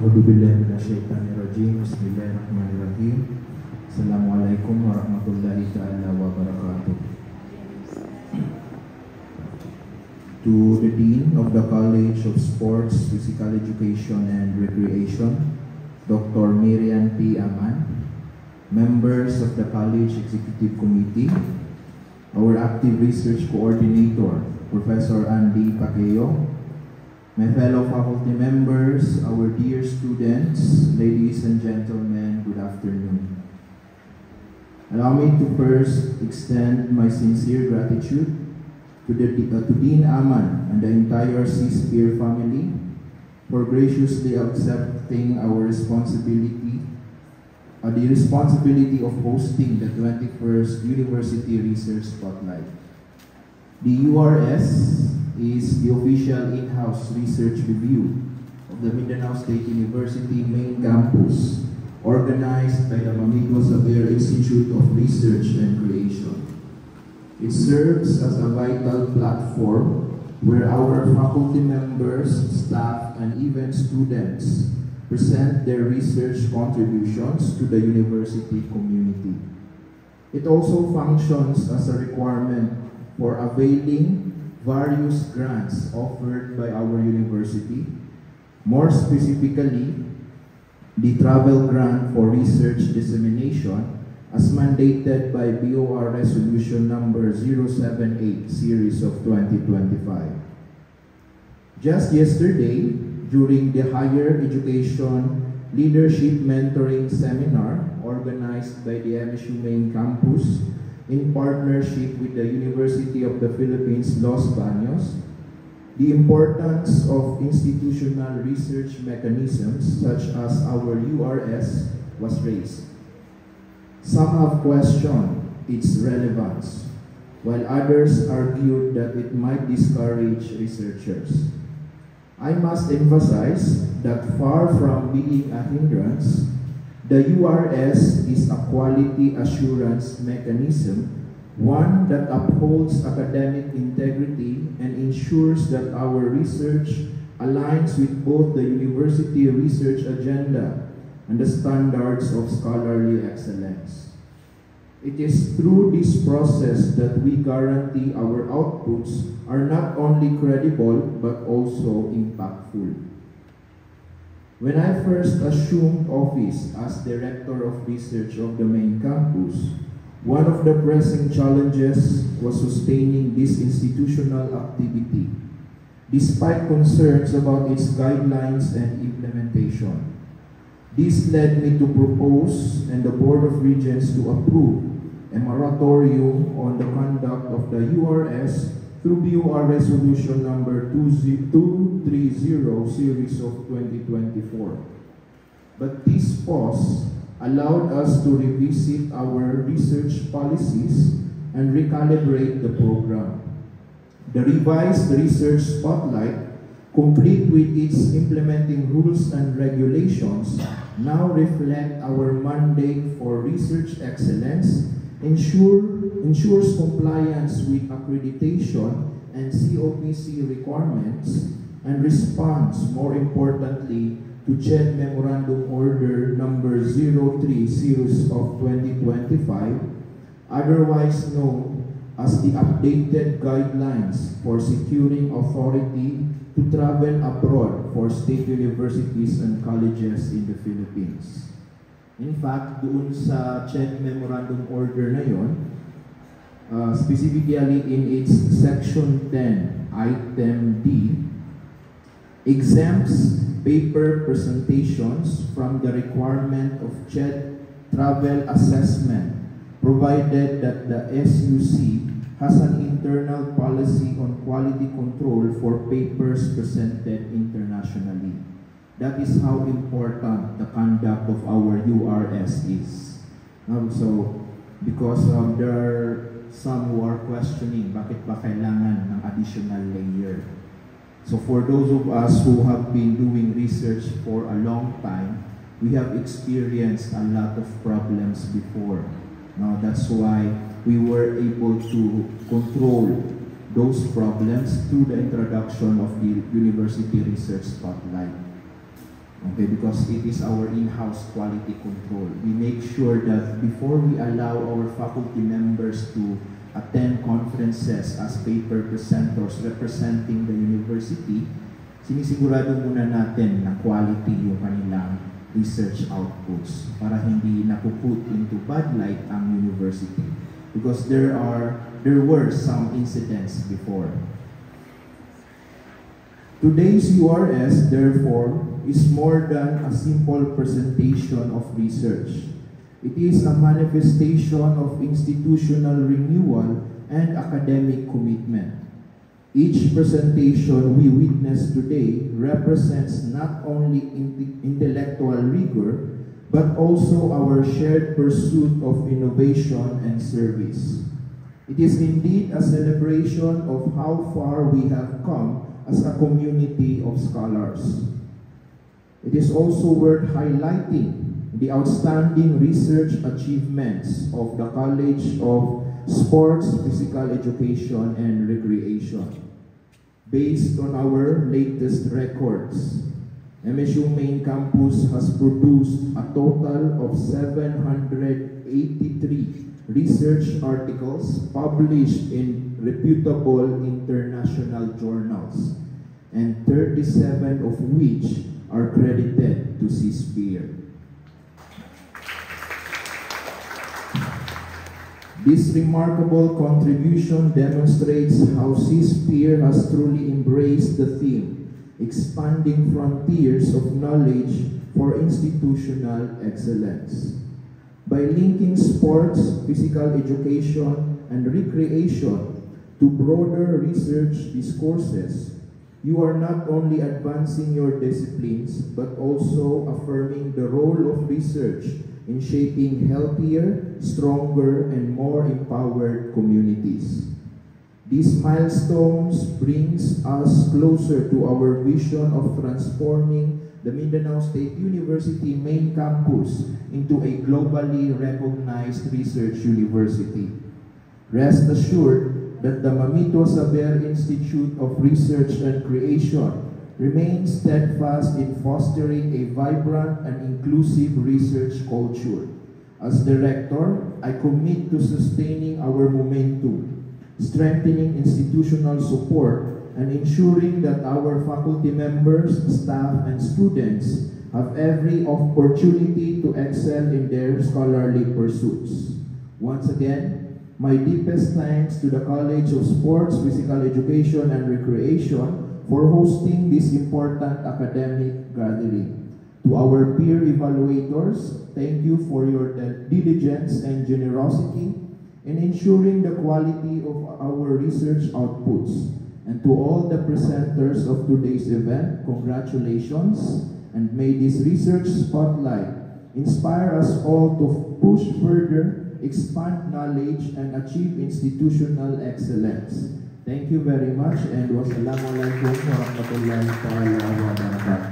A'udzubillahiminasyaitonirrajim. Bismillahirrahmanirrahim. Assalamualaikum warahmatullahi ta'ala wabarakatuh. To the Dean of the College of Sports, Physical Education and Recreation, Dr. Miriam P. Aman, members of the College Executive Committee, our Active Research Coordinator, Professor Andy Paqueo, my fellow faculty members, our dear students, ladies and gentlemen, good afternoon. Allow me to first extend my sincere gratitude to Dean Aman and the entire C-Sphere family for graciously accepting our responsibility, the responsibility of hosting the 21st University Research Spotlight. The URS is the official in-house research review of the Mindanao State University main campus, organized by the Mamigua Xavier Institute of Research and Creation. It serves as a vital platform where our faculty members, staff, and even students present their research contributions to the university community. It also functions as a requirement for availing various grants offered by our university, more specifically, the Travel Grant for Research Dissemination as mandated by BOR Resolution number 078 Series of 2025. Just yesterday, during the Higher Education Leadership Mentoring Seminar organized by the MSU Main Campus, in partnership with the University of the Philippines, Los Baños, the importance of institutional research mechanisms such as our URS was raised. Some have questioned its relevance, while others argued that it might discourage researchers. I must emphasize that far from being a hindrance, the URS is a quality assurance mechanism, one that upholds academic integrity and ensures that our research aligns with both the university research agenda and the standards of scholarly excellence. It is through this process that we guarantee our outputs are not only credible but also impactful. When I first assumed office as Director of Research of the main campus, one of the pressing challenges was sustaining this institutional activity, despite concerns about its guidelines and implementation. This led me to propose and the Board of Regents to approve a moratorium on the conduct of the URS through BOR Resolution number 230 Series of 2024. But this pause allowed us to revisit our research policies and recalibrate the program. The revised Research Spotlight, complete with its implementing rules and regulations, now reflect our mandate for research excellence, ensures compliance with accreditation and COPC requirements, and responds, more importantly, to CHED Memorandum Order number 03 Series of 2025, otherwise known as the updated guidelines for securing authority to travel abroad for state universities and colleges in the Philippines. In fact, doon sa CHED Memorandum Order na yon, specifically in its Section 10, Item D, exempts paper presentations from the requirement of CHED travel assessment, provided that the SUC has an internal policy on quality control for papers presented internationally. That is how important the conduct of our URS is. So, because there are some who are questioning, bakit ba kailangan ng additional layer? So for those of us who have been doing research for a long time, we have experienced a lot of problems before. Now, that's why we were able to control those problems through the introduction of the University Research Spotlight. Okay, because it is our in-house quality control. We make sure that before we allow our faculty members to attend conferences as paper presenters representing the university, sinisigurado muna natin na quality yung kanilang research outputs para hindi napuput into bad light ang university. Because there were some incidents before. Today's URS, therefore, is more than a simple presentation of research. It is a manifestation of institutional renewal and academic commitment. Each presentation we witness today represents not only intellectual rigor, but also our shared pursuit of innovation and service. It is indeed a celebration of how far we have come as a community of scholars. It is also worth highlighting the outstanding research achievements of the College of Sports, Physical Education, and Recreation. Based on our latest records, MSU Main Campus has produced a total of 783 research articles published in reputable international journals, and 37 of which are credited to CSPEAR. This remarkable contribution demonstrates how CSPEAR has truly embraced the theme, expanding frontiers of knowledge for institutional excellence. By linking sports, physical education, and recreation to broader research discourses, you are not only advancing your disciplines, but also affirming the role of research in shaping healthier, stronger, and more empowered communities. These milestones brings us closer to our vision of transforming the Mindanao State University Main Campus into a globally recognized research university. Rest assured that the Mamito Saber Institute of Research and Creation remains steadfast in fostering a vibrant and inclusive research culture. As Director, I commit to sustaining our momentum, strengthening institutional support, and ensuring that our faculty members, staff, and students have every opportunity to excel in their scholarly pursuits. Once again, my deepest thanks to the College of Sports, Physical Education, and Recreation for hosting this important academic gathering. To our peer evaluators, thank you for your diligence and generosity in ensuring the quality of our research outputs. And to all the presenters of today's event, congratulations, and may this research spotlight inspire us all to push further, expand knowledge, and achieve institutional excellence. Thank you very much, and wassalamualaikum warahmatullahi wabarakatuh.